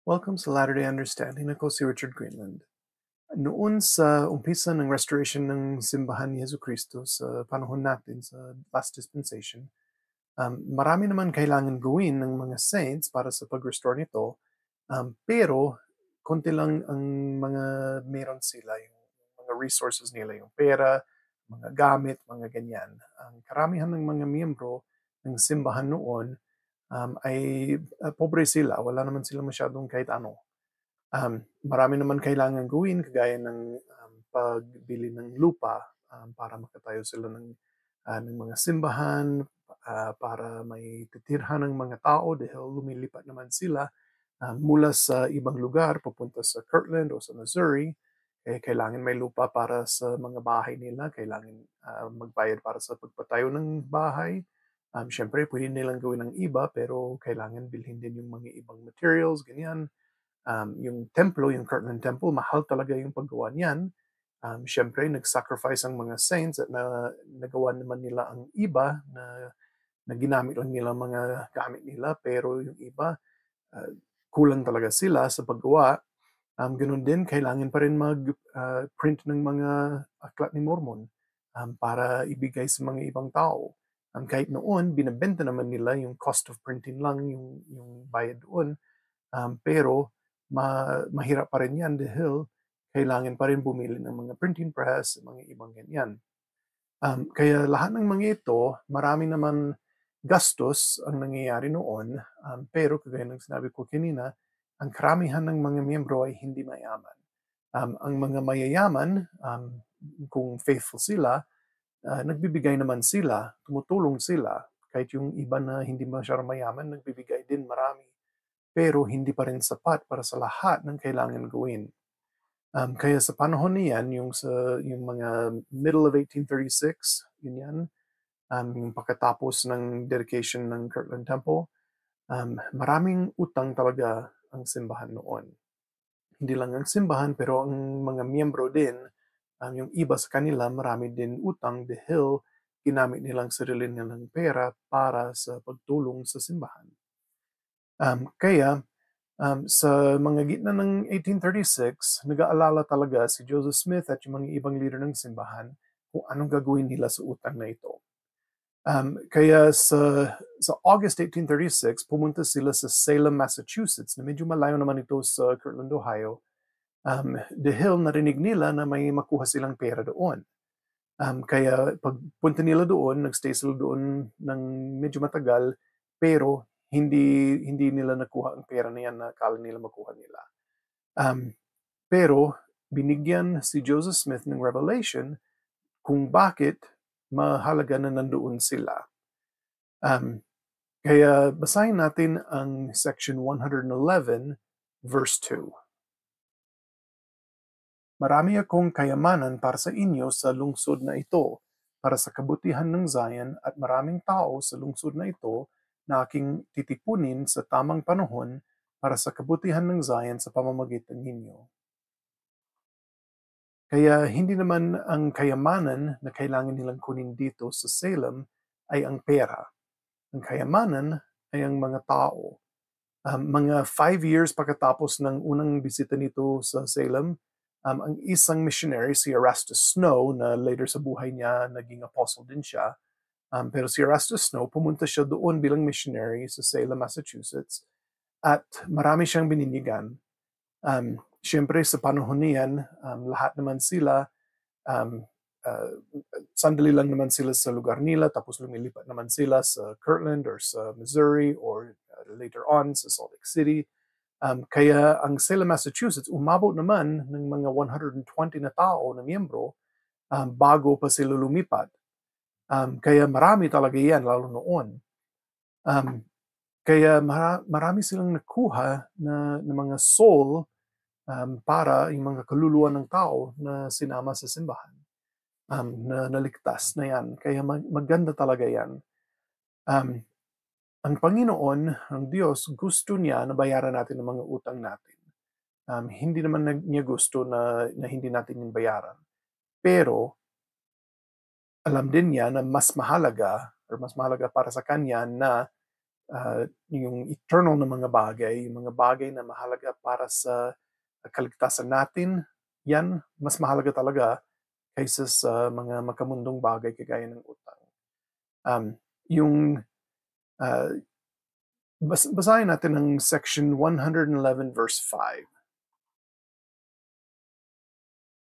Welcome sa Latter-day Understanding. Ako si Richard Greenland. Noon sa umpisa ng restoration ng simbahan ni Jesucristo sa panahon natin sa last dispensation, marami naman kailangan gawin ng mga saints para sa pag-restore nito, pero konti lang ang mga meron sila, yung mga resources nila, yung pera, mga gamit, mga ganyan. Ang karamihan ng mga miyembro ng simbahan noon ay pobre sila, wala naman sila masyadong kahit ano. Marami naman kailangan gawin kagaya ng pagbili ng lupa para makatayo sila ng mga simbahan, para may titirhan ng mga tao dahil lumilipat naman sila mula sa ibang lugar papunta sa Kirtland o sa Missouri. Kailangan may lupa para sa mga bahay nila, kailangan magbayad para sa pagpatayo ng bahay. Siyempre, pwede nilang gawin ng iba pero kailangan bilhin din yung mga ibang materials, ganyan. Yung templo, yung Kirtland Temple, mahal talaga yung paggawa niyan. Siyempre, nag-sacrifice ang mga saints at nagawa naman nila ang iba na ginamit lang nila mga gamit nila, pero yung iba, uh, kulang talaga sila sa paggawa. Ganun din, kailangan pa rin mag-print ng mga aklat ni Mormon para ibigay sa mga ibang tao. Kahit noon, binabenta naman nila yung cost of printing lang, yung bayad doon. Pero mahirap pa rin yan dahil kailangan pa rin bumili ng mga printing press, mga ibang ganyan. Kaya lahat ng mga ito, marami naman gastos ang nangyayari noon, pero kagaya ng sinabi ko kanina, ang karamihan ng mga miyembro ay hindi mayaman. Ang mga mayayaman, kung faithful sila, nagbibigay naman sila, tumutulong sila. Kahit yung iba na hindi masyadong mayaman, nagbibigay din marami. Pero hindi pa rin sapat para sa lahat ng kailangan gawin. Kaya sa panahon niyan, yung mga middle of 1836, yun yan, yung pagkatapos ng dedication ng Kirtland Temple, maraming utang talaga ang simbahan noon. Hindi lang ang simbahan, pero ang mga miyembro din, yung iba sa kanila, marami din utang dahil ginamit nilang sarili nilang pera para sa pagtulong sa simbahan. Kaya sa mga gitna ng 1836, nag-aalala talaga si Joseph Smith at yung mga ibang leader ng simbahan kung anong gagawin nila sa utang na ito. Kaya sa August 1836, pumunta sila sa Salem, Massachusetts, na medyo malayo naman ito sa Kirtland, Ohio, dahil narinig nila na may makuha silang pera doon. Kaya pagpunta nila doon, nagstay sila doon ng medyo matagal, pero hindi nila nakuha ang pera na yan na akala nila makuha nila. Pero binigyan si Joseph Smith ng revelation kung bakit mahalaga na nandoon sila. Kaya basahin natin ang section 111, verse 2. Marami akong kayamanan para sa inyo sa lungsod na ito, para sa kabutihan ng Zion at maraming tao sa lungsod na ito na aking titipunin sa tamang panahon para sa kabutihan ng Zion sa pamamagitan ninyo. Kaya hindi naman ang kayamanan na kailangan nilang kunin dito sa Salem ay ang pera. Ang kayamanan ay ang mga tao. Mga 5 years pagkatapos ng unang bisita nito sa Salem, ang isang missionary, si Erastus Snow, na later sa buhay niya naging apostle din siya, pero si Erastus Snow, pumunta siya doon bilang missionary sa Salem, Massachusetts, at marami siyang binindigan. Siyempre, sa panahon niyan, lahat naman sila, um, uh, sandali lang naman sila sa lugar nila, tapos lumilipat naman sila sa Kirtland or sa Missouri or later on sa Salt Lake City. Kaya ang Salem, Massachusetts, umabot naman ng mga 120 na tao na miyembro bago pa sila lumipat. Kaya marami talaga yan, lalo noon. Kaya marami silang nakuha na mga soul para yung mga kaluluwa ng tao na sinama sa simbahan, na naligtas na yan. Kaya maganda talaga yan. Ang Panginoon, ang Diyos, gusto niya na bayaran natin ang mga utang natin. Hindi naman niya gusto na hindi natin yung bayaran. Pero alam din niya na mas mahalaga para sa kanya na yung eternal na mga bagay, yung mga bagay na mahalaga para sa kaligtasan natin, yan mas mahalaga talaga kaysa sa mga makamundong bagay kagaya ng utang. Um, yung basahin natin ang section 111 verse 5.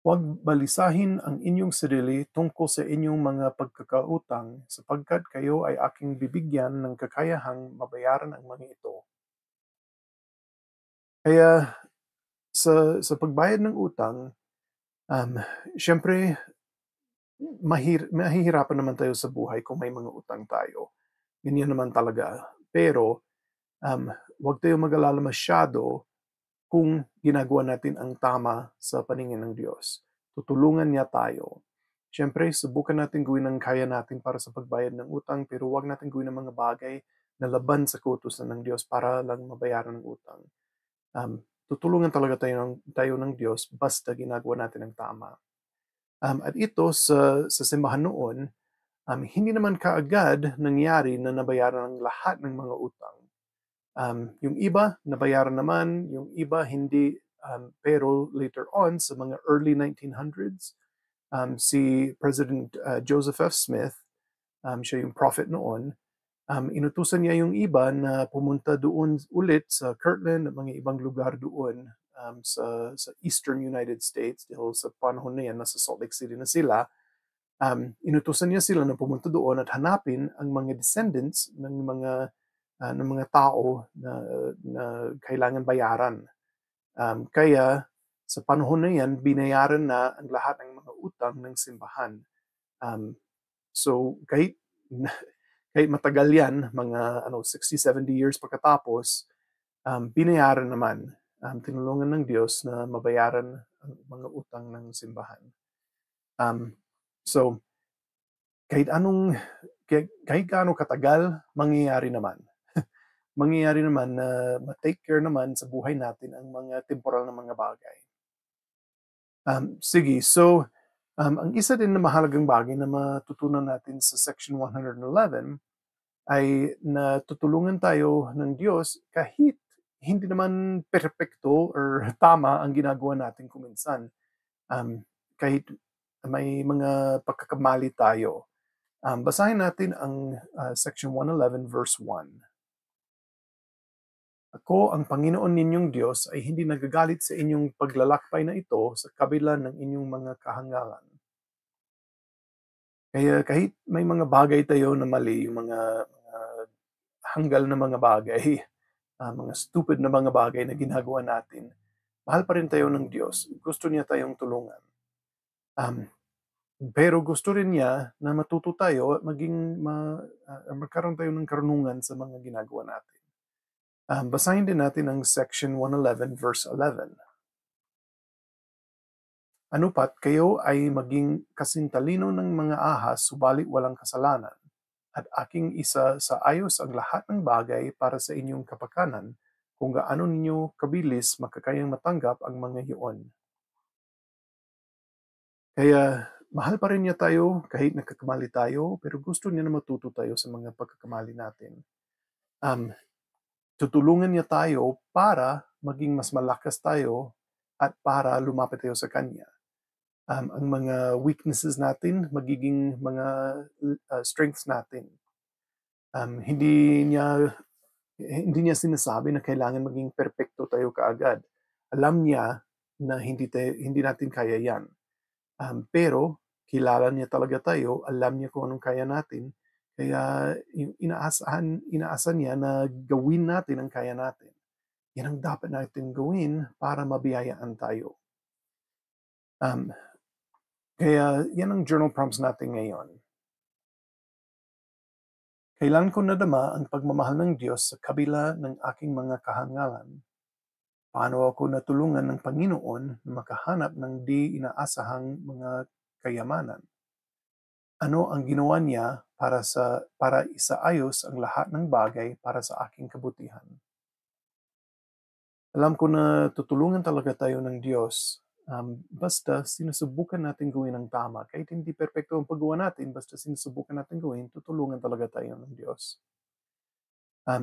Huwag balisahin ang inyong sarili tungkol sa inyong mga pagkakautang sapagkat kayo ay aking bibigyan ng kakayahang mabayaran ang mga ito. Kaya sa pagbayad ng utang, um, syempre mahihirapan naman tayo sa buhay kung may mga utang tayo. Ganyan naman talaga. Pero um, huwag tayo mag-alala masyado kung ginagawa natin ang tama sa paningin ng Diyos. Tutulungan niya tayo. Siyempre, subukan natin gawin ang kaya natin para sa pagbayad ng utang, pero huwag natin gawin ang mga bagay na laban sa kautusan ng Diyos para lang mabayaran ng utang. Tutulungan talaga tayo ng Diyos basta ginagawa natin ang tama. At ito sa simbahan noon, hindi naman kaagad nangyari na nabayaran ang lahat ng mga utang. Yung iba, nabayaran naman, yung iba hindi. Pero later on, sa mga early 1900s, si President Joseph F. Smith, siya yung prophet noon, inutusan niya yung iba na pumunta doon ulit sa Kirtland at mga ibang lugar doon sa Eastern United States dahil sa panahon na yan, nasa Salt Lake City na sila. Inutusan niya sila na pumunta doon at hanapin ang mga descendants ng mga tao na kailangan bayaran. Kaya sa panahon na yan, binayaran na ang lahat ng mga utang ng simbahan. So kahit matagal yan, mga 60, 70 years pagkatapos, binayaran naman. Tinulungan ng Diyos na mabayaran ang mga utang ng simbahan. So kahit gaano katagal, mangyayari naman. Mangyayari naman na ma-take care naman sa buhay natin ang mga temporal na mga bagay. Sige, so ang isa din na mahalagang bagay na matutunan natin sa section 111 ay natutulungan tayo ng Diyos kahit hindi naman perpekto or tama ang ginagawa natin kuminsan. Kahit may mga pagkakamali tayo. Basahin natin ang section 111 verse 1. Ako, ang Panginoon ninyong Diyos, ay hindi nagagalit sa inyong paglalakbay na ito sa kabila ng inyong mga kahangalan. Kaya kahit may mga bagay tayo na mali, yung mga hanggal na mga bagay, mga stupid na mga bagay na ginagawa natin, mahal pa rin tayo ng Diyos. Gusto niya tayong tulungan. Pero gusto rin niya na matuto tayo at magkaroon tayo ng karunungan sa mga ginagawa natin. Basahin din natin ang section 111 verse 11. Ano pat kayo ay maging kasintalino ng mga ahas subalit walang kasalanan, at aking isa sa ayos ang lahat ng bagay para sa inyong kapakanan, kung gaano ninyo kabilis makakayang matanggap ang mga iyon. Kaya mahal pa rin niya tayo kahit nagkakamali tayo, pero gusto niya na matuto tayo sa mga pagkakamali natin. Tutulungan niya tayo para maging mas malakas tayo at para lumapit tayo sa Kanya. Ang mga weaknesses natin magiging mga strengths natin. Hindi niya sinasabi na kailangan maging perpekto tayo kaagad. Alam niya na hindi natin kaya yan. Pero kilala niya talaga tayo, alam niya kung anong kaya natin, kaya inaasahan niya na gawin natin ang kaya natin. Yan ang dapat natin gawin para mabiyayaan tayo. Kaya yan ang journal prompts natin ngayon. Kailan ko nadama ang pagmamahal ng Diyos sa kabila ng aking mga kahangalan? Paano ako natulungan ng Panginoon na makahanap ng di inaasahang mga kayamanan? Ano ang ginawa niya para isaayos ang lahat ng bagay para sa aking kabutihan? Alam ko na tutulungan talaga tayo ng Diyos. Basta sinusubukan natin gawin ang tama. Kahit hindi perpekto ang paggawa natin, basta sinusubukan natin gawin, tutulungan talaga tayo ng Diyos.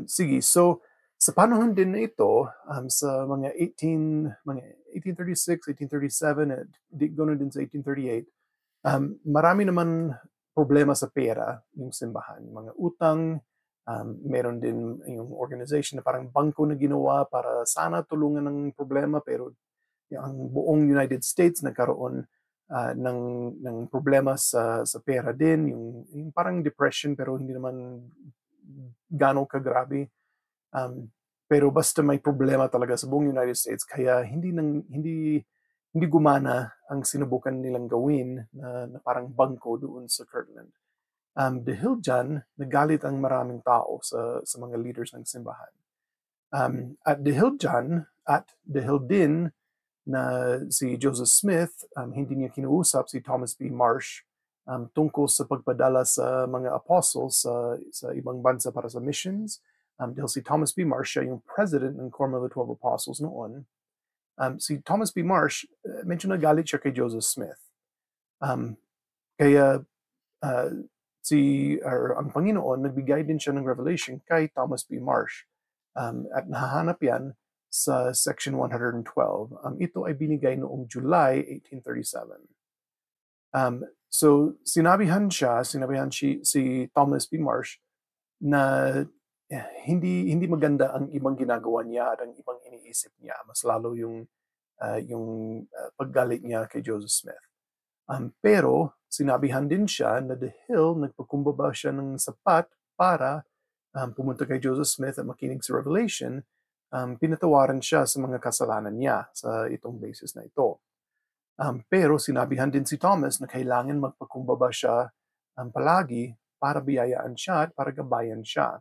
Sige, so sa panahon din na ito, sa mga 1836, 1837, at gano'n din sa 1838, marami naman problema sa pera yung simbahan. Mga utang, meron din yung organization na parang bangko na ginawa para sana tulungan ng problema, pero ang buong United States nagkaroon ng problema sa pera din, yung parang depression pero hindi naman gano'ng kagrabe. Pero basta may problema talaga sa buong United States kaya hindi gumana ang sinubukan nilang gawin na parang bangko doon sa Kirtland. Dahil diyan, nagalit ang maraming tao sa mga leaders ng simbahan. At dahil din na si Joseph Smith, hindi niya kinuusap si Thomas B. Marsh tungkol sa pagpadala sa mga apostles sa ibang bansa para sa missions. Dahil si Thomas B. Marsh siya yung president ng Quorum of the 12 Apostles noon. Si Thomas B. Marsh, medyo nagalit siya kay Joseph Smith. Kaya uh, ang Panginoon, nagbigay din siya ng revelation kay Thomas B. Marsh. At nahahanap yan sa Section 112. Ito ay binigay noong July 1837. So sinabihan si Thomas B. Marsh na hindi maganda ang ibang ginagawa niya at ang ibang iniisip niya. Mas lalo yung paggalit niya kay Joseph Smith. Pero sinabihan din siya na dahil nagpakumbaba siya ng sapat para pumunta kay Joseph Smith at makinig sa Revelation, pinatawaran siya sa mga kasalanan niya sa itong basis na ito. Pero sinabihan din si Thomas na kailangan magpakumbaba siya palagi para biyayaan siya at para gabayan siya.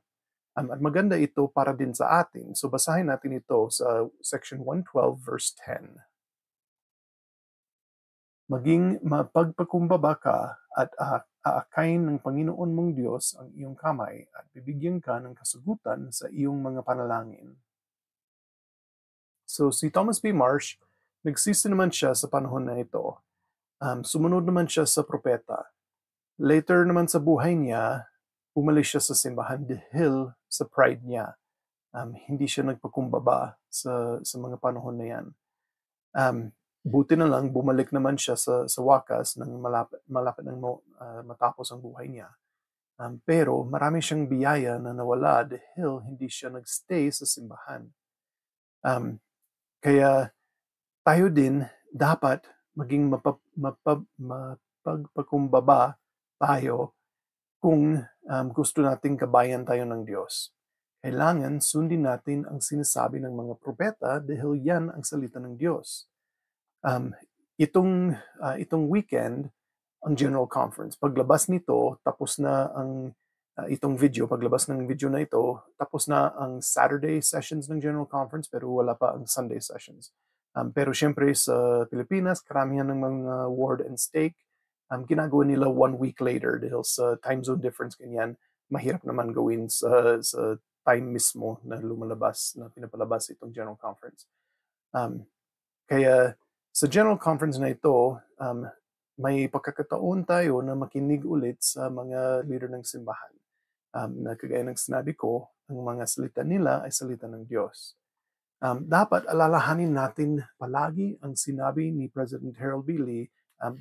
At maganda ito para din sa atin. So basahin natin ito sa section 112 verse 10. Maging mapagpakumbaba ka at aakayin ng Panginoon mong Diyos ang iyong kamay at bibigyan ka ng kasagutan sa iyong mga panalangin. So si Thomas B. Marsh, nagsisi naman siya sa panahon na ito. Sumunod naman siya sa propeta. Later naman sa buhay niya, umalis siya sa simbahan dahil sa pride niya. Hindi siya nagpakumbaba sa mga panahon na yan. Buti na lang, bumalik naman siya sa wakas nang malapit nang matapos ang buhay niya. Pero marami siyang biyaya na nawala dahil hindi siya nagstay sa simbahan. Kaya tayo din dapat maging mapagpakumbaba tayo kung gusto nating kabayan tayo ng Diyos. Kailangan sundin natin ang sinasabi ng mga propeta dahil yan ang salita ng Diyos. Itong weekend, ang General Conference. Paglabas nito, tapos na ang paglabas ng video na ito, tapos na ang Saturday sessions ng General Conference pero wala pa ang Sunday sessions. Pero syempre sa Pilipinas, karamihan ng mga ward and stake, ginagawa nila 1 week later dahil sa time zone difference ganyan, mahirap naman gawin sa time mismo na pinapalabas itong General Conference. Kaya sa General Conference na ito, may pagkakataon tayo na makinig ulit sa mga leader ng simbahan. Na kagaya ng sinabi ko, ang mga salita nila ay salita ng Diyos. Dapat alalahanin natin palagi ang sinabi ni President Harold B. Lee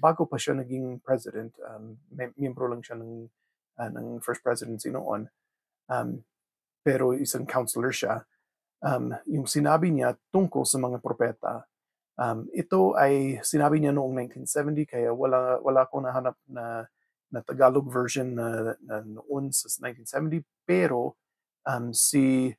bago pa siya naging president. Miyembro lang siya ng first presidency noon. Pero isang counselor siya. Yung sinabi niya tungkol sa mga propeta, ito ay sinabi niya noong 1970 kaya wala akong nahanap na Tagalog version na noon sa 1970 pero si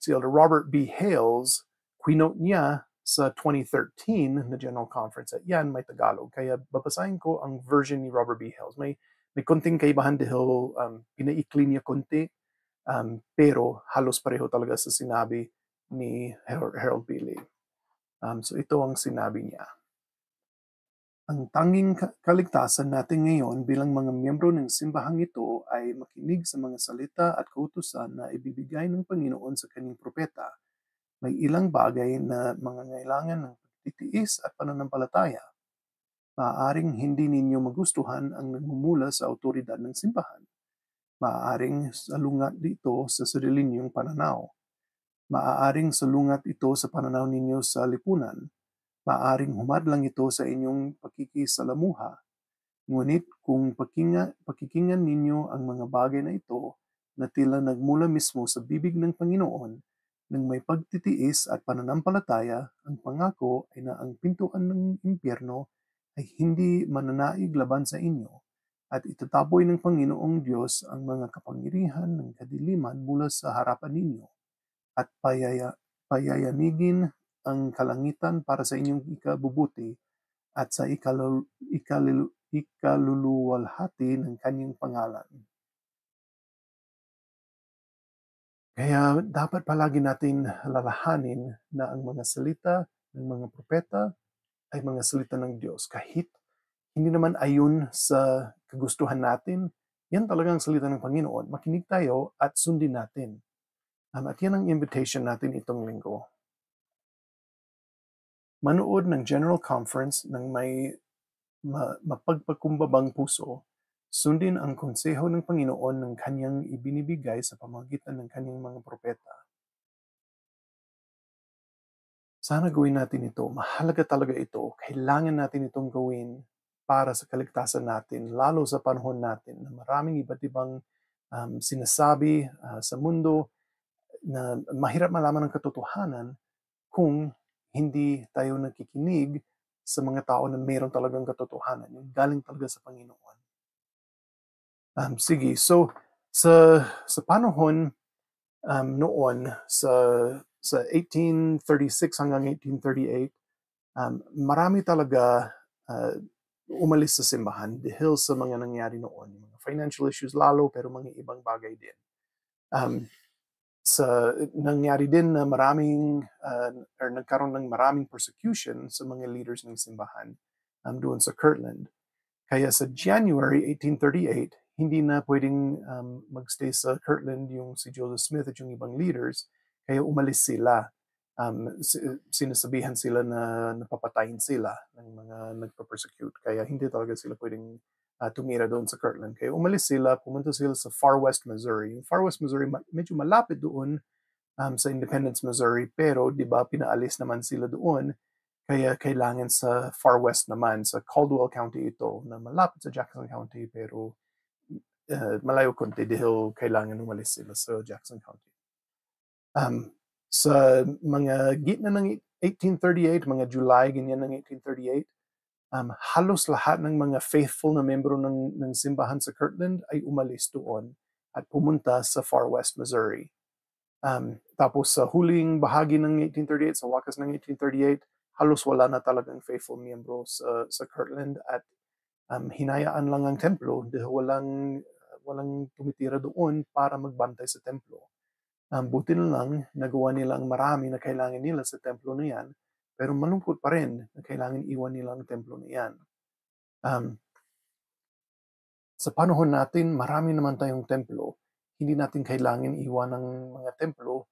Elder Robert B. Hales quinote niya sa 2013 na General Conference at yan may Tagalog kaya babasahin ko ang version ni Robert B. Hales. May konting kaibahan dahil pinaikli niya konti pero halos pareho talaga sa sinabi ni Harold B. Lee. So ito ang sinabi niya. Ang tanging kaligtasan natin ngayon bilang mga miyembro ng simbahang ito ay makinig sa mga salita at kautusan na ibibigay ng Panginoon sa kanyang propeta. May ilang bagay na mangangailangan ng pagtitiis at pananampalataya. Maaaring hindi ninyo magustuhan ang nagmumula sa autoridad ng simbahan. Maaaring salungat dito sa sarili ninyong pananaw. Maaaring salungat ito sa pananaw ninyo sa lipunan. Maaaring humadlang ito sa inyong pakikisalamuha. Ngunit kung pakikinggan ninyo ang mga bagay na ito na tila nagmula mismo sa bibig ng Panginoon, nang may pagtitiis at pananampalataya, ang pangako ay na ang pintuan ng impyerno ay hindi mananaig laban sa inyo at itataboy ng Panginoong Diyos ang mga kapangyarihan ng kadiliman mula sa harapan ninyo at payayanigin ang kalangitan para sa inyong ikabubuti at sa ikaluluwalhati ng kanyang pangalan. Kaya dapat palagi natin lalahanin na ang mga salita ng mga propeta ay mga salita ng Diyos. Kahit hindi naman ayon sa kagustuhan natin, yan talagang salita ng Panginoon. Makinig tayo at sundin natin. At yan ang invitation natin itong linggo. Manood ng General Conference ng may mapagpakumbabang puso, sundin ang konseho ng Panginoon ng kanyang ibinibigay sa pamamagitan ng kanyang mga propeta. Sana gawin natin ito. Mahalaga talaga ito. Kailangan natin itong gawin para sa kaligtasan natin, lalo sa panahon natin na maraming iba't ibang sinasabi sa mundo na mahirap malaman ang katotohanan kung hindi tayo nakikinig sa mga tao na mayroon talagang katotohanan, yung galing talaga sa Panginoon. Sige, so sa panahon noon sa 1836 hanggang 1838, marami talaga umalis sa simbahan dahil sa mga nangyari noon, mga financial issues lalo, pero mga ibang bagay din. Nangyari din na nagkaroon ng maraming persecution sa mga leaders ng simbahan doon sa Kirtland. Kaya sa January 1838, hindi na pwedeng magstay sa Kirtland yung si Joseph Smith at yung ibang leaders, kaya umalis sila. Sinasabihan sila na napapatayin sila ng mga nagpa-persecute, kaya hindi talaga sila pwedeng tumira doon sa Kirtland. Kaya umalis sila, pumunta sila sa Far West, Missouri. Yung Far West, Missouri, medyo malapit doon sa Independence, Missouri, pero di ba pinaalis naman sila doon, kaya kailangan sa Far West naman, sa Caldwell County ito, na malapit sa Jackson County, pero malayo konti dahil kailangan umalis sila sa Jackson County. Sa mga gitna ng 1838, mga July, ganyan ng 1838, halos lahat ng mga faithful na membro ng simbahan sa Kirtland ay umalis doon at pumunta sa Far West, Missouri. Tapos sa huling bahagi ng 1838, sa wakas ng 1838, halos wala na talagang faithful membro sa Kirtland at hinayaan lang ang templo dahil walang tumitira doon para magbantay sa templo. Buti na lang nagawa nila ang marami na kailangan nila sa templo na yan, pero malungkot pa rin na kailangan iwan nila ang templo na yan. Sa panahon natin, marami naman tayong templo. Hindi natin kailangan iwan ng mga templo.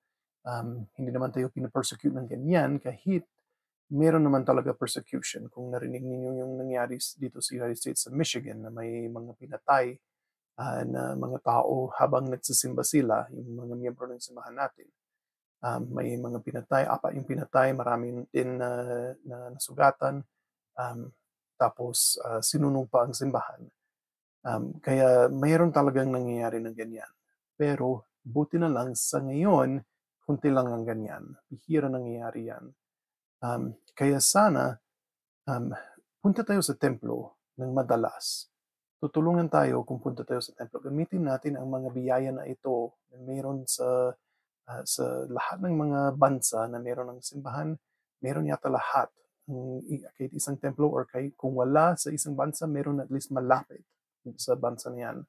Hindi naman tayo pinapersecute ng ganyan kahit meron naman talaga persecution. Kung narinig ninyo yung nangyari dito sa United States sa Michigan na may mga pinatay na mga tao habang nagsisimba sila, yung mga miyembro ng simbahan natin. May mga pinatay, yung pinatay, marami din na nasugatan. Tapos sinunog pa ang simbahan. Kaya mayroon talagang nangyayari ng ganyan. Pero buti na lang sa ngayon, kunti lang ang ganyan. Bihira nangyayari yan. Kaya sana, punta tayo sa templo ng madalas. Tutulungan tayo kung punta tayo sa templo. Gamitin natin ang mga biyaya na ito na mayroon sa lahat ng mga bansa na mayroon ng simbahan, mayroon yata lahat. Kahit isang templo or kahit kung wala sa isang bansa, mayroon at least malapit sa bansa na yan.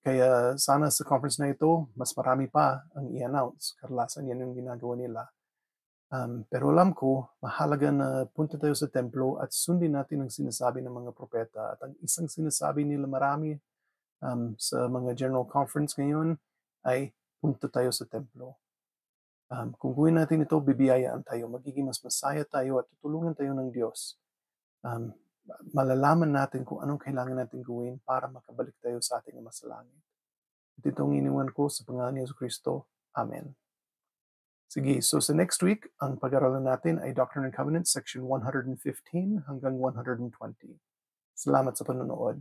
Kaya sana sa conference na ito, mas marami pa ang i-announce. Karalasan yan yung ginagawa nila. Pero alam ko, mahalaga na punta tayo sa templo at sundin natin ang sinasabi ng mga propeta. At ang isang sinasabi nila marami sa mga general conference ngayon ay punta tayo sa templo. Kung gawin natin ito, bibiyayaan tayo, magiging mas masaya tayo at tutulungan tayo ng Diyos. malalaman natin kung anong kailangan natin gawin para makabalik tayo sa ating Ama sa langit. At itong iniwan ko sa pangalan ni Jesucristo. Amen. Sige, so sa next week, ang pag-aralan natin ay Doctrine and Covenants, section 115 hanggang 120. Salamat sa panonood.